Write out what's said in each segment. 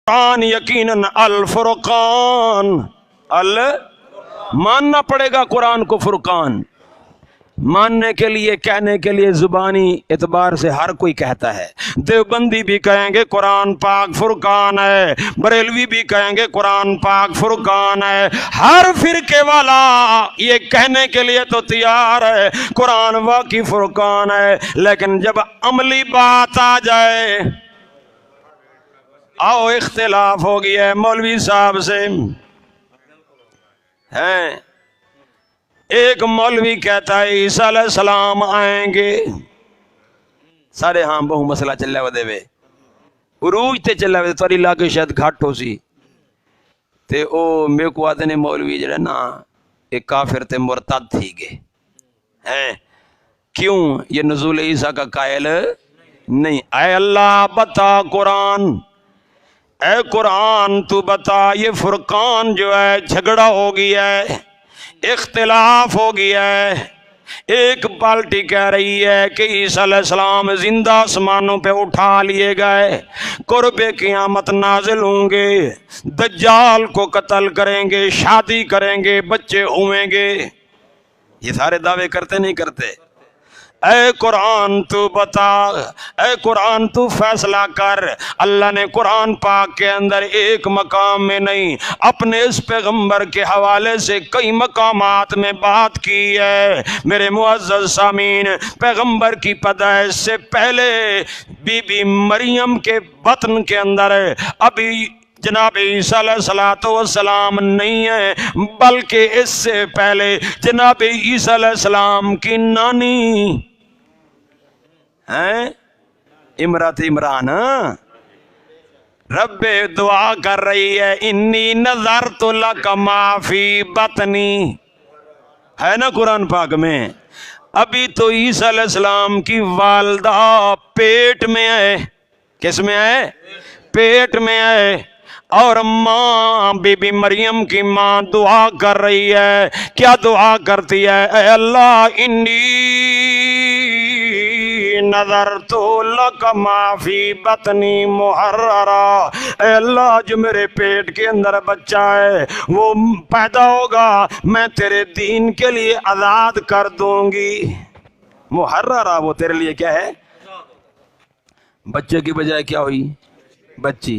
قرآن یقیناً الفرقان ماننا پڑے گا قرآن کو فرقان. ماننے کے لیے کہنے کے لیے زبانی اعتبار سے ہر کوئی کہتا ہے. دیوبندی بھی کہیں گے قرآن پاک فرقان ہے، بریلوی بھی کہیں گے قرآن پاک فرقان ہے. ہر فرقے والا یہ کہنے کے لیے تو تیار ہے قرآن واقعی فرقان ہے، لیکن جب عملی بات آ جائے آؤ اختلاف ہو گیا ہے مولوی صاحب سے. ہیں ایک مولوی کہتا ہے عیسیٰ علیہ السلام آئیں گے. سارے ہاں بہو مسئلہ چلے ودے وے عروج تے چلے ودے توری علاقے شاید گھٹ ہو سی تے او میرے کو آتے نے مولوی جڑے نا ایک کافر تے مرتد تھی گئے ہیں. کیوں؟ یہ نزول عیسیٰ کا قائل نہیں. اے اللہ بتا قرآن، اے قرآن تو بتا یہ فرقان جو ہے جھگڑا ہو گیا ہے، اختلاف ہو گیا ہے. ایک پارٹی کہہ رہی ہے کہ عیسیٰ علیہ السلام زندہ آسمانوں پہ اٹھا لیے گئے، قرب قیامت نازل ہوں گے، دجال کو قتل کریں گے، شادی کریں گے، بچے ہوئیں گے. یہ سارے دعوے کرتے نہیں کرتے؟ اے قرآن تو بتا، اے قرآن تو فیصلہ کر. اللہ نے قرآن پاک کے اندر ایک مقام میں نہیں اپنے اس پیغمبر کے حوالے سے کئی مقامات میں بات کی ہے. میرے معزز سامعین، پیغمبر کی پیدائش سے پہلے بی بی مریم کے بطن کے اندر ابھی جناب عیسیٰ علیہ السلام نہیں ہے، بلکہ اس سے پہلے جناب عیسیٰ علیہ السلام کی نانی ہیں امرات عمران رب دعا کر رہی ہے انی نذرت لک ما فی بطنی، ہے نا قرآن پاک میں. ابھی تو عیسیٰ علیہ السلام کی والدہ پیٹ میں ہے. کس میں ہے؟ پیٹ میں ہے. اور ماں بی بی مریم کی ماں دعا کر رہی ہے. کیا دعا کرتی ہے؟ اے اللہ انی نذرت لک ما فی بطنی محررا، اے اللہ جو میرے پیٹ کے اندر بچہ ہے وہ پیدا ہوگا میں تیرے دین کے لیے آزاد کر دوں گی. محررا وہ تیرے لیے کیا ہے؟ بچے کی بجائے کیا ہوئی؟ بچی.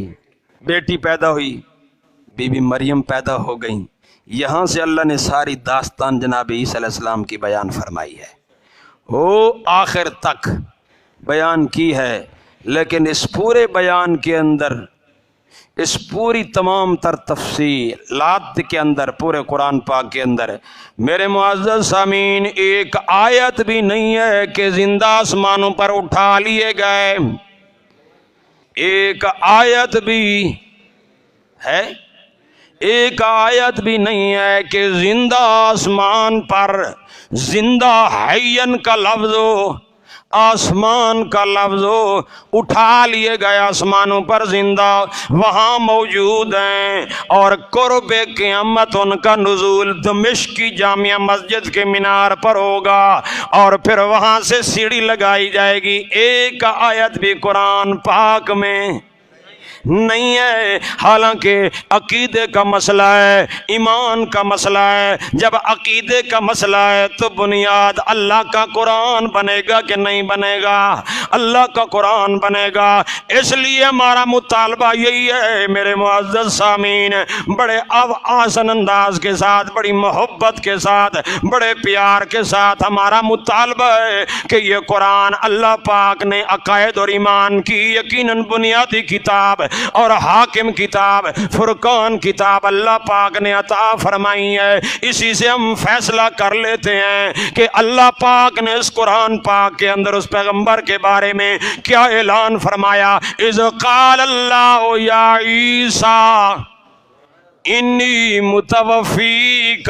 بیٹی پیدا ہوئی، بی بی مریم پیدا ہو گئی. یہاں سے اللہ نے ساری داستان جناب عیسیٰ علیہ السلام کی بیان فرمائی ہے، وہ آخر تک بیان کی ہے. لیکن اس پورے بیان کے اندر، اس پوری تمام تر تفصیلات کے اندر، پورے قرآن پاک کے اندر میرے معزز سامعین ایک آیت بھی نہیں ہے کہ زندہ آسمانوں پر اٹھا لیے گئے. ایک آیت بھی ہے، ایک آیت بھی نہیں ہے کہ زندہ آسمان پر زندہ حین کا لفظ ہو، آسمان کا لفظ ہو، اٹھا لیے گئے آسمانوں پر زندہ وہاں موجود ہیں. اور قرب قیامت ان کا نزول دمشق کی جامع مسجد کے مینار پر ہوگا اور پھر وہاں سے سیڑھی لگائی جائے گی. ایک آیت بھی قرآن پاک میں نہیں ہے. حالانکہ عقیدے کا مسئلہ ہے، ایمان کا مسئلہ ہے. جب عقیدے کا مسئلہ ہے تو بنیاد اللہ کا قرآن بنے گا کہ نہیں بنے گا؟ اللہ کا قرآن بنے گا. اس لیے ہمارا مطالبہ یہی ہے میرے معزز سامعین، بڑے آسان انداز کے ساتھ، بڑی محبت کے ساتھ، بڑے پیار کے ساتھ ہمارا مطالبہ ہے کہ یہ قرآن اللہ پاک نے عقائد اور ایمان کی یقیناً بنیادی کتاب اور حاکم کتاب، فرقان کتاب اللہ پاک نے عطا فرمائی ہے. اسی سے ہم فیصلہ کر لیتے ہیں کہ اللہ پاک نے اس قرآن پاک کے اندر اس پیغمبر کے بارے میں کیا اعلان فرمایا. اذ قال اللہ یا عیسیٰ انی متوفیک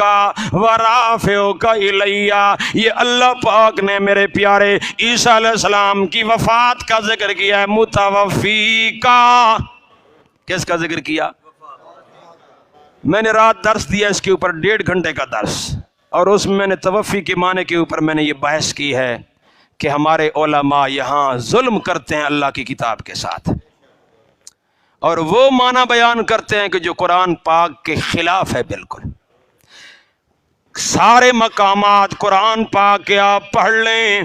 ورافعک الیہ. یہ اللہ پاک نے میرے پیارے عیسیٰ علیہ السلام کی وفات کا ذکر کیا ہے. متوفیک کس کا ذکر کیا؟ میں نے رات درس دیا اس کے اوپر 1.5 گھنٹے کا درس، اور اس میں نے توفی کے معنی کے اوپر میں نے یہ بحث کی ہے کہ ہمارے علماء یہاں ظلم کرتے ہیں اللہ کی کتاب کے ساتھ. اور وہ معنی بیان کرتے ہیں کہ جو قرآن پاک کے خلاف ہے بالکل۔ سارے مقامات قرآن پاک کے آپ پڑھ لیں،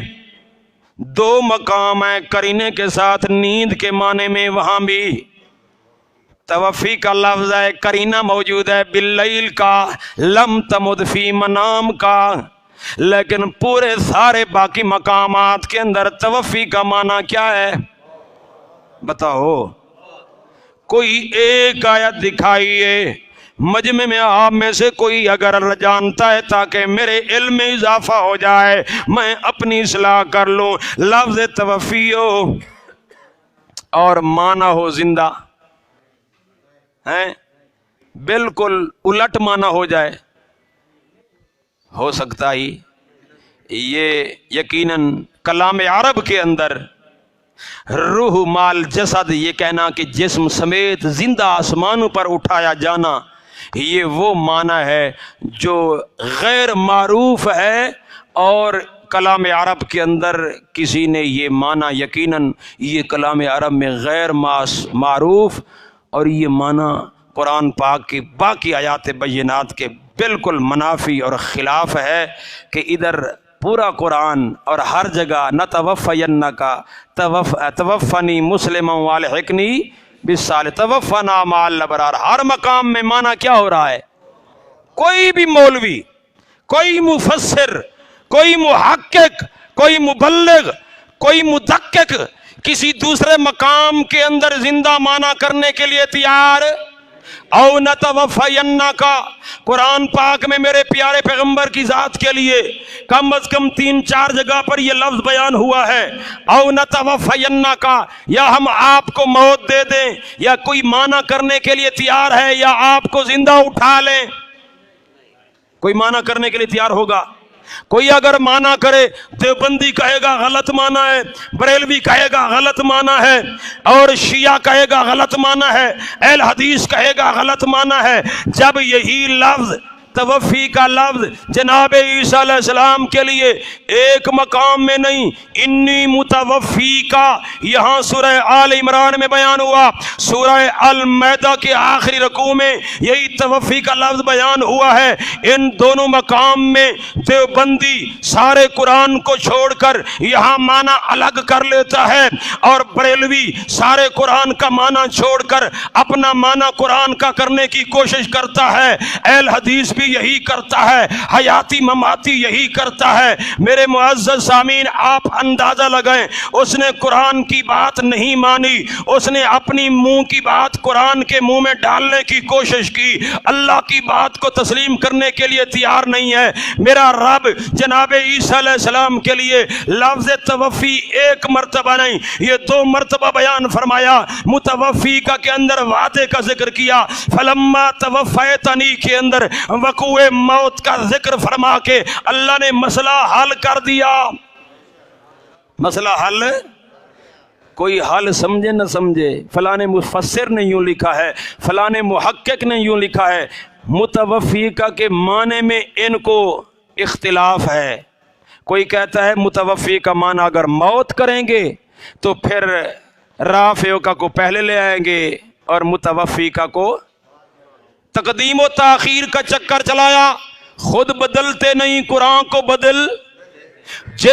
دو مقام ہیں قرینے کے ساتھ نیند کے معنی میں، وہاں بھی توفی کا لفظ ہے، قرینہ موجود ہے باللیل کا، لم تمد فی منام کا، لیکن پورے سارے باقی مقامات کے اندر توفی کا معنی کیا ہے بتاؤ؟ کوئی ایک آیت دکھائیے مجمع میں آپ میں سے کوئی اگر جانتا ہے تاکہ میرے علم میں اضافہ ہو جائے، میں اپنی اصلاح کر لوں، لفظ توفی ہو اور معنی ہو زندہ ہیں، بالکل الٹ معنی ہو جائے، ہو سکتا ہی؟ یہ یقیناً کلام عرب کے اندر روح مال جسد، یہ کہنا کہ جسم سمیت زندہ آسمانوں پر اٹھایا جانا، یہ وہ معنی ہے جو غیر معروف ہے، اور کلام عرب کے اندر کسی نے یہ معنی یقیناً یہ کلام عرب میں غیر معروف، اور یہ معنی قرآن پاک کی باقی آیات بینات کے بالکل منافی اور خلاف ہے، کہ ادھر پورا قرآن اور ہر جگہ نتوفینک توفنی مسلما والحقنی بالصالحین، توفنا مع الابرار، ہر مقام میں معنی کیا ہو رہا ہے؟ کوئی بھی مولوی، کوئی مفسر، کوئی محقق، کوئی مبلغ، کوئی مدقق کسی دوسرے مقام کے اندر زندہ معنی کرنے کے لیے تیار، او نتوفینک، قرآن پاک میں میرے پیارے پیغمبر کی ذات کے لیے کم از کم 3-4 جگہ پر یہ لفظ بیان ہوا ہے، او نتوفینک، یا ہم آپ کو موت دے دیں، یا کوئی معنی کرنے کے لیے تیار ہے، یا آپ کو زندہ اٹھا لیں، کوئی معنی کرنے کے لیے تیار ہوگا؟ کوئی اگر معنی کرے، دیوبندی کہے گا غلط معنی ہے، بریلوی کہے گا غلط معنی ہے، اور شیعہ کہے گا غلط معنی ہے، اہل حدیث کہے گا غلط معنی ہے، جب یہی لفظ توفی کا لفظ جناب عیسیٰ علیہ السلام کے لیے ایک مقام میں نہیں، انی متوفی کا یہاں سورہ آل عمران میں بیان ہوا، سورہ المائدہ کے آخری رکوع میں یہی توفی کا لفظ بیان ہوا ہے، ان دونوں مقام میں دیوبندی سارے قرآن کو چھوڑ کر یہاں معنی الگ کر لیتا ہے، اور بریلوی سارے قرآن کا معنی چھوڑ کر اپنا معنی قرآن کا کرنے کی کوشش کرتا ہے، اہل حدیث بھی یہی کرتا ہے، حیاتی مماتی یہی کرتا ہے۔ میرے معزز سامعین، آپ اندازہ لگائیں، اس نے قرآن کی بات نہیں مانی، اس نے اپنی منہ کی بات قرآن کے منہ میں ڈالنے کی کوشش کی، اللہ کی بات کو تسلیم کرنے کے لیے تیار نہیں ہے۔ میرا رب جناب عیسیٰ علیہ السلام کے لیے لفظ توفی ایک مرتبہ نہیں، یہ 2 مرتبہ بیان فرمایا، متوفی کا کے اندر وعدے کا ذکر کیا، فلما توفیتنی کے اندر وقوع موت کا ذکر فرما کے اللہ نے مسئلہ حل کر دیا۔ مسئلہ حل، کوئی حل سمجھے نہ سمجھے، فلاں مفسر نے یوں لکھا ہے، فلاں محقق نے یوں لکھا ہے، متوفی کا کے معنی میں ان کو اختلاف ہے۔ کوئی کہتا ہے متوفی کا معنی اگر موت کریں گے تو پھر رافع کا کو پہلے لے آئیں گے، اور متوفی کا کو تقدیم و تاخیر کا چکر چلایا، خود بدلتے نہیں، قرآن کو بدل جس